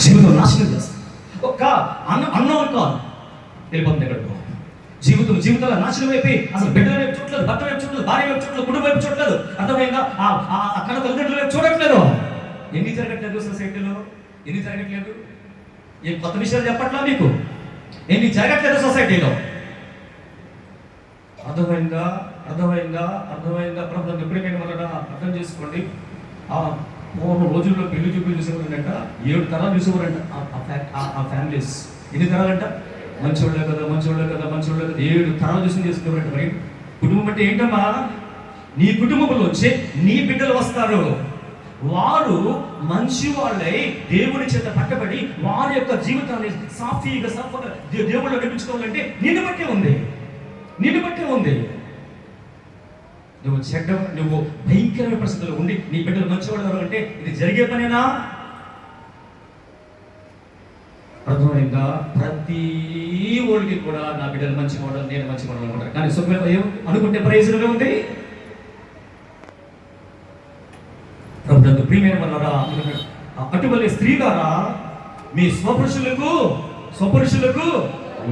జీవితం నాశనం చేస్తాం. ఒక్క అన్నం కాదు వెళ్ళిపోతుంది ఎక్కడికో. జీవితాల నాశనం అయిపోయి అసలు బిడ్డల వైపు చూడలేదు, భర్త వైపు చూడలేదు, భార్య వైపు చూడలేదు, కుటుంబం వైపు చూడలేదు. అర్థమైందా? అక్కడ తల్లిదండ్రుల వైపు చూడట్లేదు. ఎన్ని జరగట్లేదు సొసైటీలో? ఎన్ని జరగట్లేదు? ఏం కొత్త విషయాలు చెప్పట్లా మీకు? ఎన్ని జరగట్లేదు సొసైటీలో? అర్థమైందా? ప్రభుత్వం ఎప్పుడైనా వల్ల అర్థం చేసుకోండి. పూర్వ రోజుల్లో పెళ్లి చూపులు చూసేవారంట, 7 తరాలు చూసేవారంట ఆ ఫ్యామిలీస్. ఎన్ని తరాలంట? మంచోళ్ళే కదా 7 తరాలు చూసి చేసుకునేవారంట. మరి కుటుంబం అంటే ఏంటమ్మా? నీ కుటుంబంలో వచ్చే నీ బిడ్డలు వస్తారు. వారు మంచి వాళ్ళై దేవుని చేత పట్టబడి వారి యొక్క జీవితాన్ని సాఫీగా దేవుళ్ళు నడిపించుకోవాలంటే నిన్ను బట్టే ఉంది. నువ్వు భయంకరమైన పరిస్థితుల్లో ఉండి నీ బిడ్డలు మంచివాళ్ళు అంటే ఇది జరిగే పనేనా? అర్థమైందా? ప్రతి ఓడికి కూడా నా బిడ్డలు మంచివాడు, నేను మంచివాడు అనుకుంటారు. కానీ సుఖమే అనుకుంటే ప్రయోజనమే ఉంది. ప్రభుత్వ ప్రియమైన వాళ్ళరా, అటువంటి స్త్రీ ద్వారా మీ స్వపురుషులకు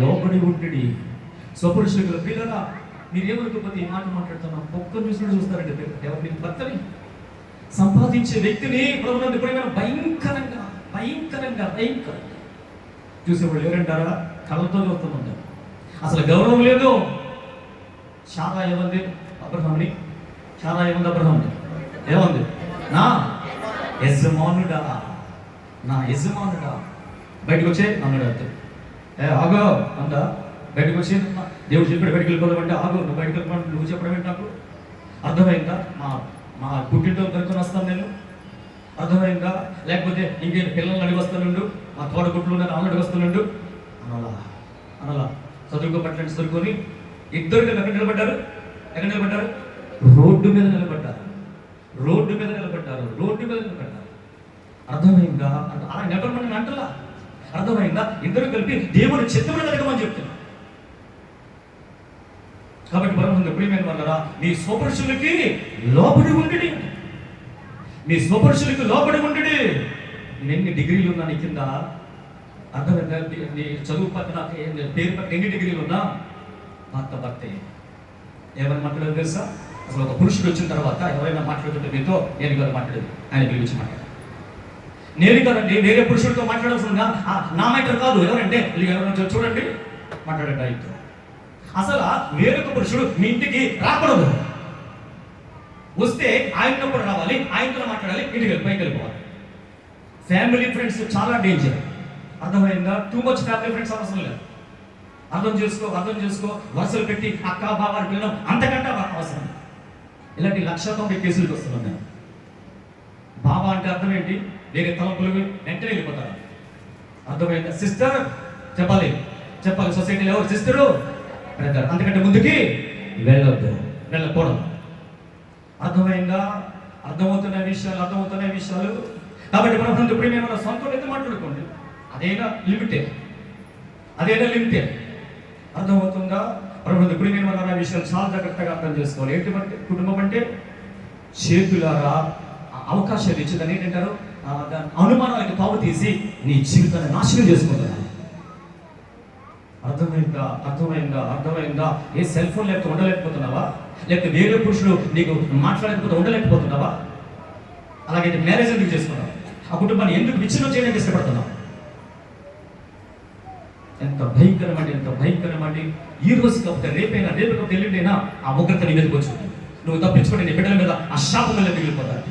లోబడి ఉంటుంది. స్వపురుషులకు పిల్లరా, మీరేమనుకోకపోతే ఈ మాట మాట్లాడుతున్నాం, ఒక్కరు చూస్తారండి. ఎవరు? మీకు భర్తని సంపాదించే వ్యక్తిని ప్రభుత్వం ఎప్పుడైనా భయంకరంగా చూసేవాళ్ళు ఎవరంటారా? కళ్ళతో చూస్తుంటారు. అసలు గౌరవం లేదు. చాలా ఏమంది అబ్రహాంని? ఏమంది? నా యజమానుడా బయటకు వచ్చే అన్నాడు. అంతే. ఆగో అంట బయటకు వచ్చి దేవుడు చెప్పాడు బయటకు వెళ్ళిపోదామంటే ఆగో, నువ్వు బయటకు వెళ్ళిపోమంటే నువ్వు చెప్పడం ఏంటి? నాకు అర్థమైందా? మా పుట్టింటో కనుక్కొని వస్తాను నేను. అర్థమైందా? లేకపోతే ఇంకేం పిల్లల్ని అడిగి వస్తానుండు, మా తోడగుట్లు ఉన్నారు వాళ్ళని అడిగి వస్తానుండు అనలా. చదువుకోబట్టలని చదువుకొని ఇద్దరు ఎక్కడ నిలబడ్డారు? రోడ్డు మీద నిలబడ్డారు. అర్థమైందా? అలా నెట్టమని అంటలా. అర్థమైందా? ఇద్దరు కలిపి దేవుని చిత్తమును జరగమని చెప్తున్నారు. కాబట్టి పరమ ప్రియమైన వాళ్ళరా, మీ స్వపురుషులకి లోబడి ఉండి. నేను ఎన్ని డిగ్రీలు ఉన్నా నీ కింద? అర్థమైందా? నీ చదువు పక్కన పేరు పక్కన ఎన్ని డిగ్రీలు ఉన్నా భర్తే. ఏమైనా మాట్లాడదు తెలుసా? అసలు ఒక పురుషుడు వచ్చిన తర్వాత ఎవరైనా మాట్లాడుతుంటే మీతో నేను గారు మాట్లాడేది, ఆయన పిలిచి మాట్లాడారు. నేను కాదండి, వేరే పురుషుడితో మాట్లాడాల్సిందా? నా మ్యాటర్ కాదు. ఎవరంటే ఎవరైనా చూడండి మాట్లాడండి ఆయనతో. అసలు వేరొక పురుషుడు మీ ఇంటికి రాకూడదు. వస్తే ఆయనతో కూడా రావాలి, ఆయనతో మాట్లాడాలి, ఇంటికి పైకి వెళ్ళిపోవాలి. ఫ్యామిలీ ఫ్రెండ్స్ చాలా డేంజర్. అర్థమైందా? టూ మచ్ ఫ్యామిలీ ఫ్రెండ్స్ అవసరం లేదు. అర్థం చేసుకో. వరుసలు పెట్టి అక్క బాబాని పిల్లడం అంతకంటే అవసరం. ఇలాంటి 190 కేసులకు వస్తున్నాం నేను. బాబా అంటే అర్థం ఏంటి? వేరే తలంపులు వెంటనే వెళ్ళిపోతారు. అర్థమైందా? సిస్టర్ చెప్పాలి. సొసైటీలో ఎవరు సిస్టరు బ్రదర్, అంతకంటే ముందుకి వెళ్ళకూడదు. అర్థమైందా? అర్థమవుతున్న విషయాలు. కాబట్టి ప్రభుత్వం ఎప్పుడైనా సొంతం అయితే మాట్లాడుకోండి. అదేనా లిమిటే. అర్థమవుతుందా? ప్రభుత్వం ఎప్పుడైనా మన విషయాలు చాలా జాగ్రత్తగా అర్థం చేసుకోవాలి. ఏంటంటే కుటుంబం అంటే చేతులారా అవకాశాలు ఇచ్చేదాన్ని ఏంటంటారు? అనుమానాలకు తావు తీసి నీ జీవితాన్ని నాశనం చేసుకుంటున్నాను. అర్థమైందా? ఏ సెల్ ఫోన్ లేకపోతే ఉండలేకపోతున్నావా? లేకపోతే వేరే పురుషుడు నీకు మాట్లాడకపోతే ఉండలేకపోతున్నావా? అలాగైతే మ్యారేజ్ ఎందుకు చేసుకున్నావు? ఆ కుటుంబాన్ని ఎందుకు విచ్ఛిన్నం చేయడానికి ఇష్టపడుతున్నావు? ఎంత భయంకరమండి. ఈ రోజు కాకపోతే రేపైనా ఎల్లుండైనా ఆ ఉగ్రత నీ మీదకి వచ్చి నువ్వు తప్పించుకొని నీ బిడ్డల మీద ఆ శాపం మీద మిగిలిపోతాడు.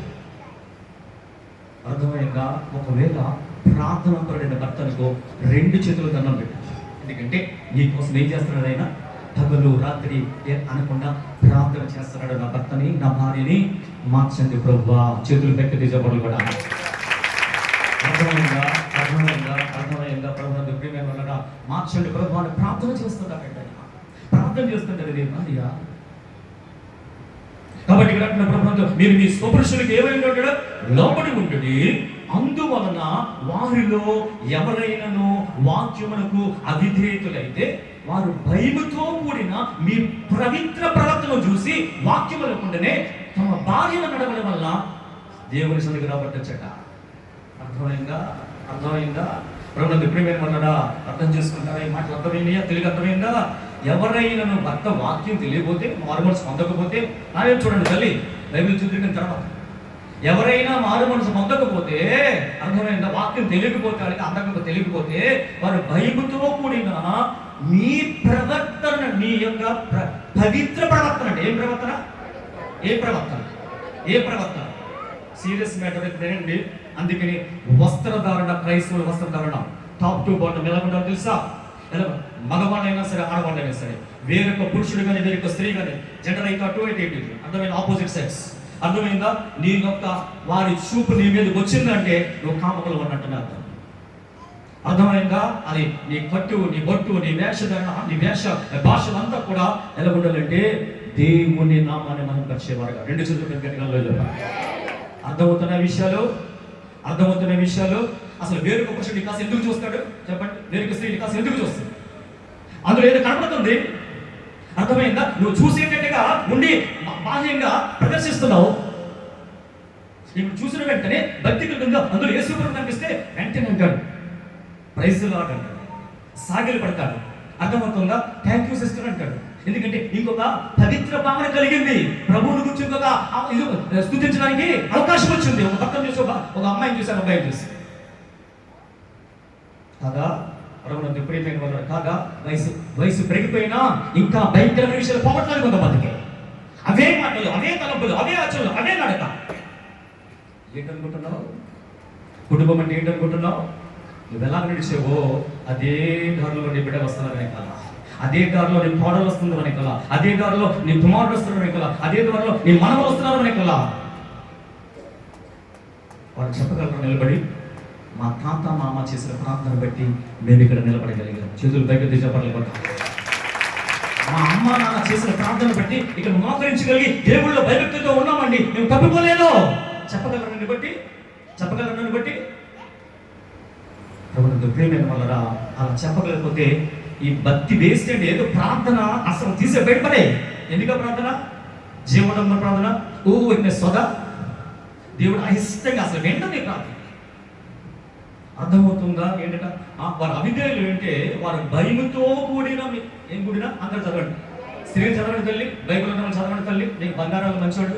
అర్థమైందా? ఒకవేళ ప్రార్థనాపరుడైన భర్తనుకో 2 చేతులు దండం పెట్టు. ఎందుకంటే నీకోసం ఏం చేస్తున్నాడు ఆయన? పగలు రాత్రి అనకుండా ప్రార్థన చేస్తున్నాడు. నా భర్తని, నా భార్యని మార్చండి ప్రభువా. చేతులు పెట్టి తీసేపడలు కూడా. అర్థమైందా? ప్రభుత్వం ప్రియమైన వల్ల మార్చండి ప్రభువా అని ప్రార్థన చేస్తున్నాడు. భార్య. కాబట్టి ఇక్కడ ప్రభుత్వం మీరు మీ స్వపురుషులకు ఏమైనా ఉంటాడో లోబడి ఉంటుంది. అందువలన వారిలో ఎవరైనాను వాక్యమునకు అవిధేయులైతే వారు భయముతో కూడిన మీ పవిత్ర ప్రవర్తన చూసి వాక్యములకుండానే తమ భార్యల నడవడం వల్ల దేవుని సన్నిధికి రాబట్టొచ్చట. అర్థమైందా? అర్థమైందా? ప్రభుత్వం ఎప్పుడేమైనా ఉన్నాడా? అర్థం చేసుకుంటారా? ఈ మాటలు అర్థమైందా? తెలుగు అర్థమైందా? ఎవరైనా భర్త వాక్యం తెలియకపోతే, మారు మనసు పొందకపోతే, నానే చూడండి తల్లి బైబిల్ చూసిన తర్వాత, ఎవరైనా మారు మనసు పొందకపోతే, అర్థమైందా? వాక్యం తెలియకపోతే, వాళ్ళకి అందకపోతే తెలియకపోతే, వారు భయముతో కూడిన మీ ప్రవర్తన, మీ యొక్క పవిత్ర ప్రవర్తన అంటే ఏ ప్రవర్తన సీరియస్ మ్యాటర్ వినండి. అందుకని వస్త్రధారణ, క్రైస్తవుల వస్త్రధారణ టాప్ టు బాటం ఎలా ఉండాలో తెలుసా? ఎలా మగవాళ్ళైనా సరే, ఆడవాళ్ళైనా సరే, వేరొక పురుషుడు కానీ వేరొక స్త్రీ కానీ, జెండర్ అయితే అటు అయితే ఇటు, అర్థమైన ఆపోజిట్ సెక్స్, అర్థమైందా? నీ యొక్క వారి చూపు నీ మీదకి వచ్చిందంటే నువ్వు కామకులు ఉన్నట్టునే అర్థం. అర్థమైందా? అది నీ కట్టు, నీ బొట్టు, నీ వేషధరణ, నీ భాషలంతా కూడా ఎలా ఉండాలంటే దేవుని నామాన్ని మనం పరిచేవారుగా. రెండు చేతులు గట్టిగా అర్థమవుతున్న విషయాలు. అసలు వేరొక పురుషుడు కాస్త ఎందుకు చూస్తాడు చెప్పండి? వేరొక స్త్రీని కాస్త ఎందుకు చూస్తాడు? అందులో ఏదో కనపడుతుంది. అర్థమైందా? నువ్వు చూసేటట్టుగా ఉండి బాహ్యంగా ప్రదర్శిస్తున్నావు. ఇప్పుడు చూసిన వెంటనే భక్తిగా అందులో యేసుప్రభు కనిపిస్తే వెంటనే అంటాడు ప్రైజ్ లార్డ్ అంటాడు, సాగిలి పడతాడు. అర్థమవుతుందా? థ్యాంక్ యూ సిస్టర్ అంటాడు. ఎందుకంటే ఇంకొక పవిత్ర భావన కలిగింది. ప్రభువుని గురించి ఇంకొక స్తుతించడానికి అవకాశం వచ్చింది. ఒక పక్కన చూసి ఒక అమ్మాయిని చూశాను, అబ్బాయిని చూసి కాగా ప్రభుత్వం ఎప్పుడైపోయిన వాళ్ళు కాగా వయసు పెరిగిపోయినా ఇంకా భయంకరమైన విషయాలు పోవట్లేదు కొంతమందికి. అవే మాటలు, అవే తలంపులు, అవే ఆచరణలు, అవే నడక. ఏంటనుకుంటున్నావు? కుటుంబం అంటే ఏంటనుకుంటున్నావు? నువ్వు ఎలా నడిచేవో అదే దారిలో నీ బిడ్డ వస్తున్నారనే కల, అదే దారిలో నీ కోడలు వస్తుందనే కల, అదే దారిలో నీ కుమారుడు వస్తున్నారనే కల, అదే దారిలో నీ మనవలు వస్తున్నారనే కల. వాళ్ళు చెప్పగలరు నిలబడి, మా తాత మామ చేసిన ప్రార్థన బట్టి మేము ఇక్కడ నిలబడగలిగాం. చేతులు పైకి చెప్పగలిగాం. మా అమ్మ నాన్న చేసిన ప్రార్థన బట్టి ఇక్కడ మోకరించగలిగి దేవుళ్ళ భయభక్తితో ఉన్నామండి, మేము తప్పిపోలేదు. చెప్పగలరు నన్ను బట్టి ప్రభుత్వం ప్రేమైన వల్లరా అలా చెప్పగలిగిపోతే ఈ భక్తి వేస్ట్ అండి. ఏదో ప్రార్థన అసలు తీసే బయటపడే. ఎందుక ప్రార్థన? జీవనంలో ప్రార్థన సోదా దేవుడు అయిష్టంగా అసలు వెంటనే ప్రార్థన. అర్థమవుతుందా? ఏంటంటే వారి అవిధేయులు ఏంటంటే వారు భయముతో కూడిన ఏం కూడినా అందరూ చదవండి. స్త్రీ చదవండి తల్లి, బైబిల్ చదవండి తల్లి, నీకు బంగారాలు మంచివాడు,